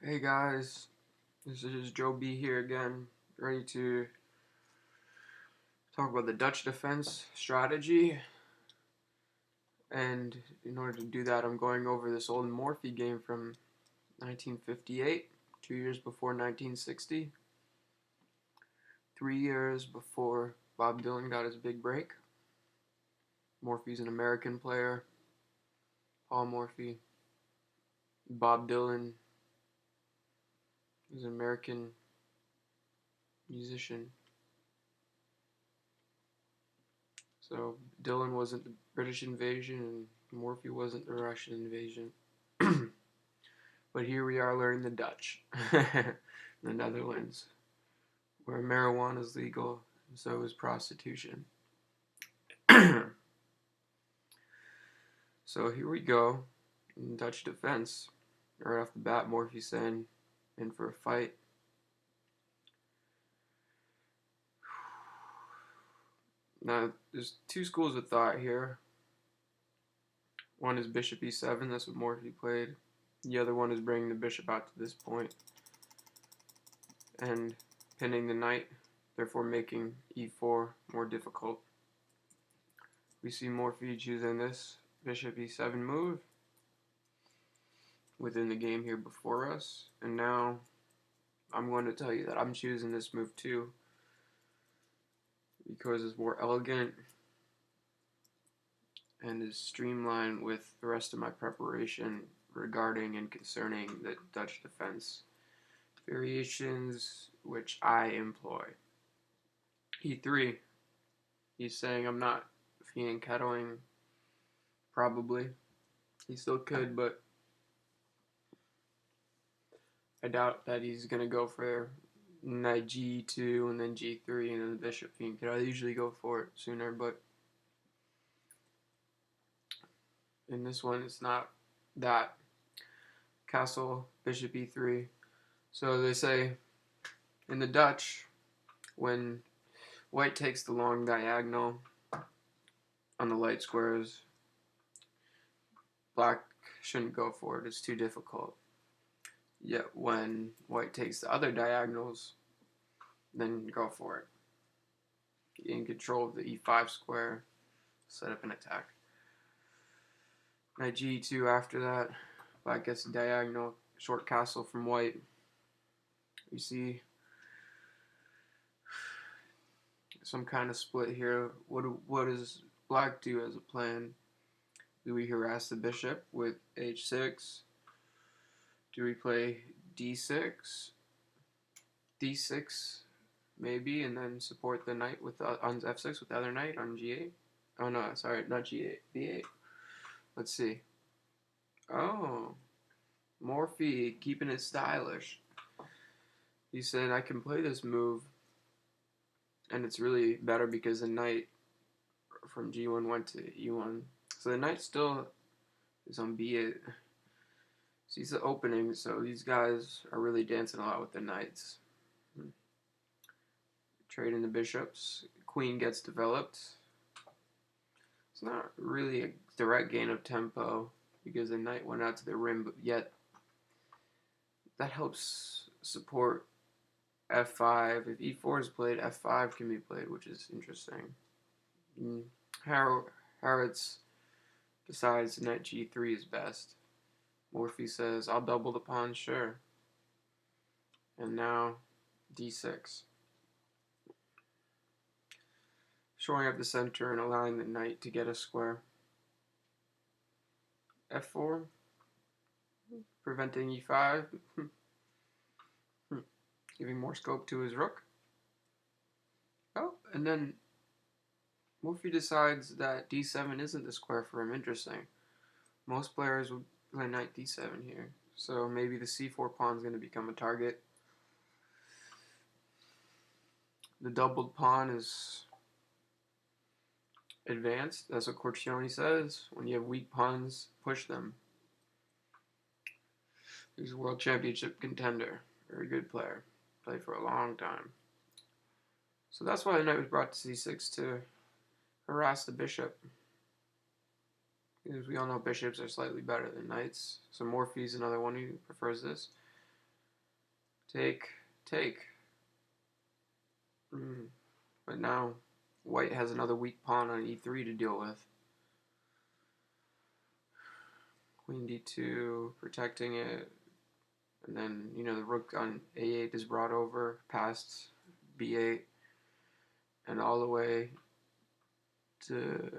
Hey guys, this is Joe B here again, ready to talk about the Dutch defense strategy. And in order to do that, I'm going over this old Morphy game from 1958, 2 years before 1960, 3 years before Bob Dylan got his big break. Morphy's an American player, Paul Morphy. Bob Dylan is an American musician. So Dylan wasn't the British invasion and Morphy wasn't the Russian invasion. But here we are learning the Dutch, the Netherlands, where marijuana is legal and so is prostitution. So here we go in Dutch defense. Right off the bat, Morphy saying in for a fight. Now, there's two schools of thought here. One is bishop e7, that's what Morphy played. The other one is bringing the bishop out to this point and pinning the knight, therefore making e4 more difficult. We see Morphy choosing this bishop e7 move within the game here before us, and now I'm going to tell you that I'm choosing this move too because it's more elegant and is streamlined with the rest of my preparation regarding and concerning the Dutch defense variations which I employ. E3, he's saying I'm not fiend kettling. Probably. He still could, but I doubt that he's going to go for knight g2 and then g3 and then the bishop fiend kettle. I usually go for it sooner, but in this one it's not that. Castle, bishop e3. So they say in the Dutch, when white takes the long diagonal on the light squares, black shouldn't go for it. It's too difficult. Yet when white takes the other diagonals, then go for it. In control of the e5 square, set up an attack. Knight g2 after that. Black gets a diagonal, short castle from white. We see some kind of split here. What does black do as a plan? Do we harass the bishop with h6? Do we play d6? d6 maybe, and then support the knight with on f6 with the other knight on g8? Oh no, sorry, not g8, b8. Let's see. Oh, Morphy keeping it stylish. He said I can play this move, and it's really better because the knight from g1 went to e1. So the knight still is on b8. Sees the opening, so these guys are really dancing a lot with the knights. Trading the bishops. Queen gets developed. It's not really a direct gain of tempo because the knight went out to the rim, but yet that helps support f5. If e4 is played, f5 can be played, which is interesting. Harritz decides knight g3 is best. Morphy says, I'll double the pawn, sure. And now d6. Shoring up the center and allowing the knight to get a square. f4. Preventing e5. Giving more scope to his rook. Oh, and then Morphy decides that d7 isn't the square for him. Interesting. Most players would play knight d7 here. So maybe the c4 pawn is going to become a target. The doubled pawn is advanced. That's what Corcione says. When you have weak pawns, push them. He's a world championship contender. Very good player. Played for a long time. So that's why the knight was brought to c6 to harass the bishop. Because we all know bishops are slightly better than knights. So Morphy's another one who prefers this. Take, take. But now white has another weak pawn on e3 to deal with. Queen d2, protecting it. And then, you know, the rook on a8 is brought over past b8 and all the way to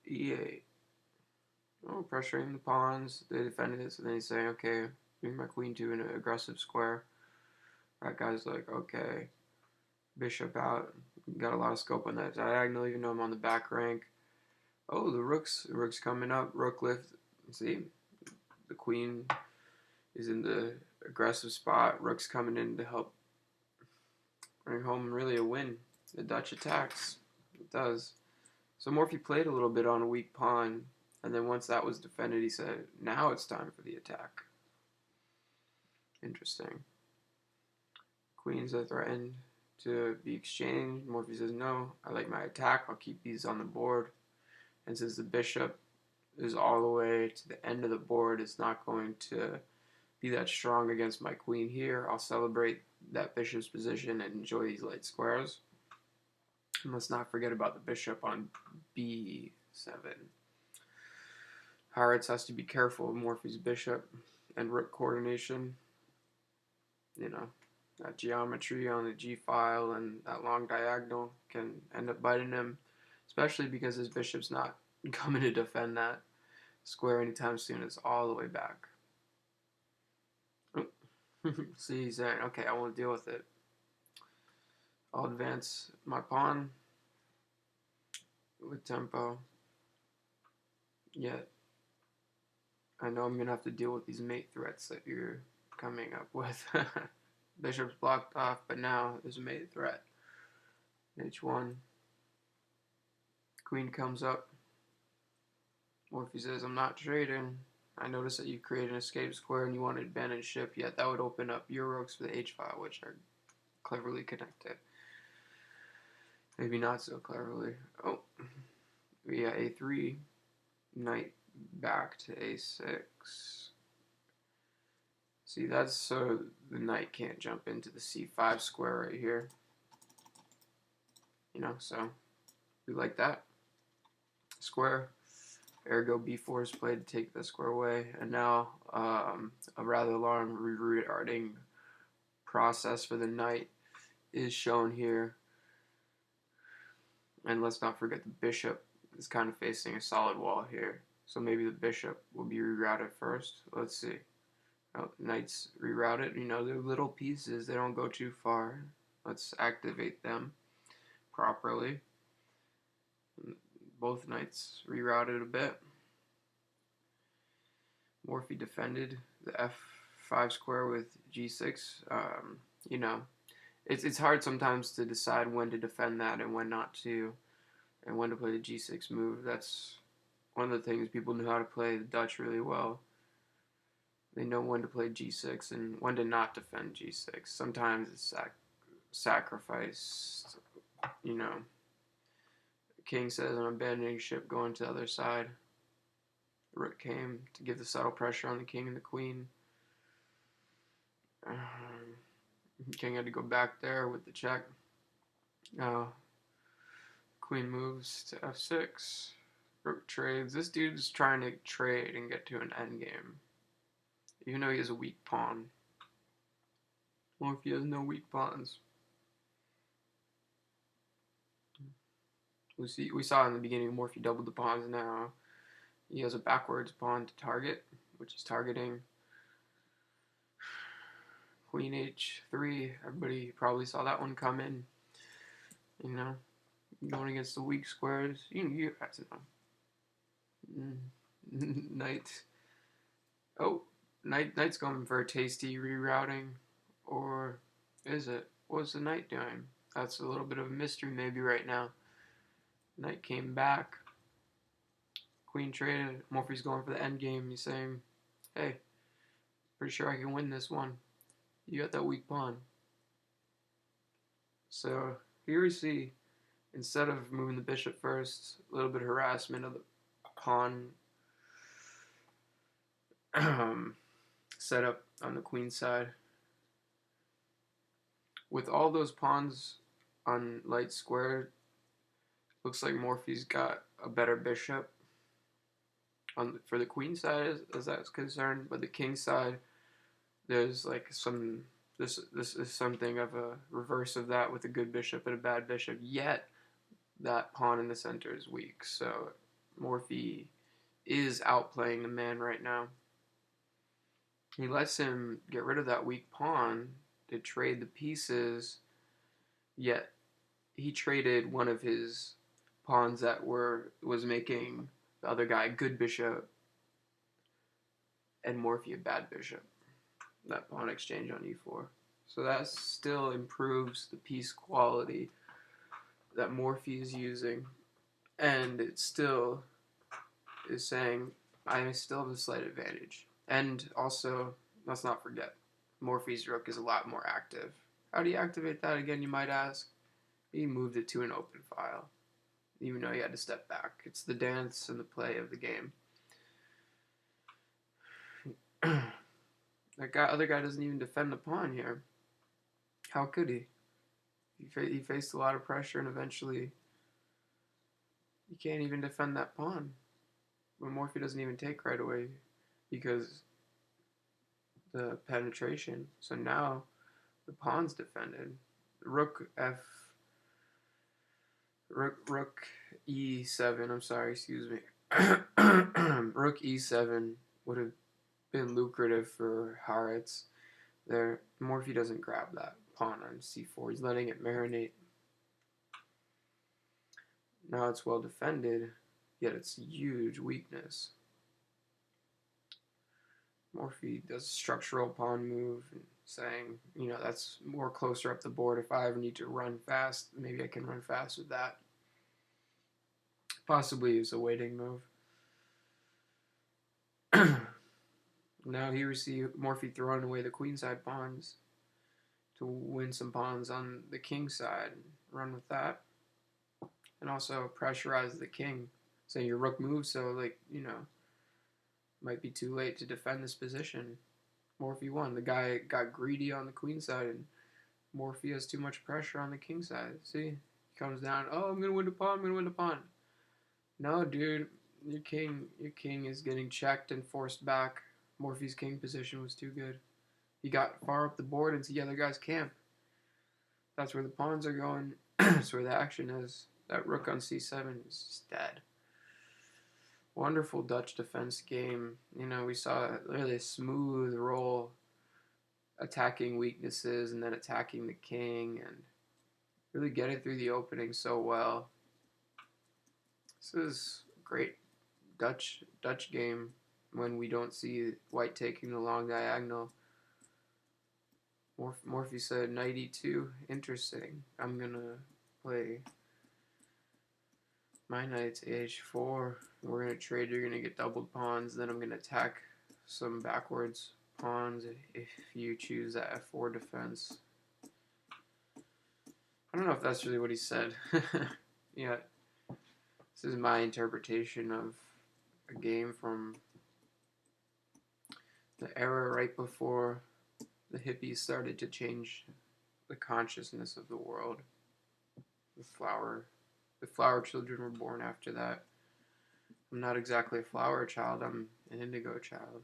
e8. Oh, pressuring the pawns. They defended it, so then he's saying, okay, bring my queen to an aggressive square. That guy's like, okay, bishop out. Got a lot of scope on that diagonal, even though I'm on the back rank. Oh, the rook's coming up. Rook lift. See, the queen is in the aggressive spot. Rook's coming in to help bring home really a win. The Dutch attacks. It does. So Morphy played a little bit on a weak pawn, and then once that was defended, he said, now it's time for the attack. Interesting. Queens are threatened to be exchanged. Morphy says, no, I like my attack. I'll keep these on the board. And since the bishop is all the way to the end of the board, it's not going to be that strong against my queen here. I'll celebrate that bishop's position and enjoy these light squares. And let's not forget about the bishop on b7. Harritz has to be careful of Morphy's bishop and rook coordination. You know, that geometry on the g-file and that long diagonal can end up biting him, especially because his bishop's not coming to defend that square anytime soon. It's all the way back. See, he's saying, okay, I won't deal with it. I'll advance my pawn with tempo. Yet, I know I'm going to have to deal with these mate threats that you're coming up with. Bishop's blocked off, but now there's a mate threat. H1. Queen comes up. Morphy says, I'm not trading. I noticed that you created an escape square and you want to abandon ship, yet that would open up your rooks for the H-file, which are cleverly connected. Maybe not so cleverly. Oh, we got A3, knight back to A6. See, that's so the knight can't jump into the C5 square right here. You know, so we like that. Square. Ergo b4 is played to take the square away. And now a rather long rerouting process for the knight is shown here. And let's not forget the bishop is kind of facing a solid wall here. So maybe the bishop will be rerouted first. Let's see. Oh, knight's rerouted. You know, they're little pieces. They don't go too far. Let's activate them properly. Both knights rerouted a bit. Morphy defended the f5 square with g6. You know, it's hard sometimes to decide when to defend that and when not to, and when to play the g6 move. That's one of the things people know how to play the Dutch really well. They know when to play g6 and when to not defend g6. Sometimes it's sacrificed. You know, the king says, I'm abandoning ship, going to the other side. The rook came to give the subtle pressure on the king and the queen. King had to go back there with the check. Queen moves to f6. Rook trades. This dude's trying to trade and get to an endgame, even though he has a weak pawn. Well, if he has no weak pawns. We saw in the beginning Morphy doubled the pawns. Now he has a backwards pawn to target, which is targeting Queen h3. Everybody probably saw that one come in. You know, going against the weak squares. You guys know. Knight. Oh, knight's going for a tasty rerouting, or is it? What's the knight doing? That's a little bit of a mystery maybe right now. Knight came back. Queen traded. Morphy's going for the endgame. He's saying, hey, pretty sure I can win this one. You got that weak pawn. So here we see, instead of moving the bishop first, a little bit of harassment of the pawn set up on the queen side. With all those pawns on light square, looks like Morphy's got a better bishop for the queen side as that's concerned, but the king side, there's like some this is something of a reverse of that with a good bishop and a bad bishop. Yet that pawn in the center is weak, so Morphy is outplaying the man right now. He lets him get rid of that weak pawn to trade the pieces, yet he traded one of his pawns that was making the other guy a good bishop and Morphy a bad bishop. That pawn exchange on e4. So that still improves the piece quality that Morphy is using, and it still is saying I still have a slight advantage. And also, let's not forget, Morphy's rook is a lot more active. How do you activate that again, you might ask? He moved it to an open file, even though he had to step back. It's the dance and the play of the game. Other guy doesn't even defend the pawn here. How could he? He faced a lot of pressure, and eventually you can't even defend that pawn. But Morphy doesn't even take right away because the penetration. So now the pawn's defended. Rook e7. I'm sorry, excuse me. Rook e7 would have been lucrative for Harritz. There, Morphy doesn't grab that pawn on c4. He's letting it marinate. Now it's well defended, yet it's a huge weakness. Morphy does a structural pawn move, saying, that's more closer up the board. If I ever need to run fast, maybe I can run fast with that. Possibly it's a waiting move. Now here we see Morphy throwing away the queenside pawns to win some pawns on the king side and run with that. And also pressurize the king. So your rook moves, so might be too late to defend this position. Morphy won. The guy got greedy on the queen side, and Morphy has too much pressure on the king side. See? He comes down, oh, I'm going to win the pawn, No, dude, your king is getting checked and forced back. Morphy's king position was too good. He got far up the board into the other guy's camp. That's where the pawns are going. That's where the action is. That rook on c7 is just dead. Wonderful Dutch defense game. We saw a really smooth roll, attacking weaknesses and then attacking the king and really getting through the opening so well. This is a great Dutch game when we don't see white taking the long diagonal. Morphy said knight e2. Interesting. I'm going to play my knight's h4. We're going to trade. You're going to get doubled pawns. Then I'm going to attack some backwards pawns if you choose that f4 defense. I don't know if that's really what he said. Yeah. This is my interpretation of a game from the era right before the hippies started to change the consciousness of the world. The flower children were born after that. I'm not exactly a flower child, I'm an indigo child.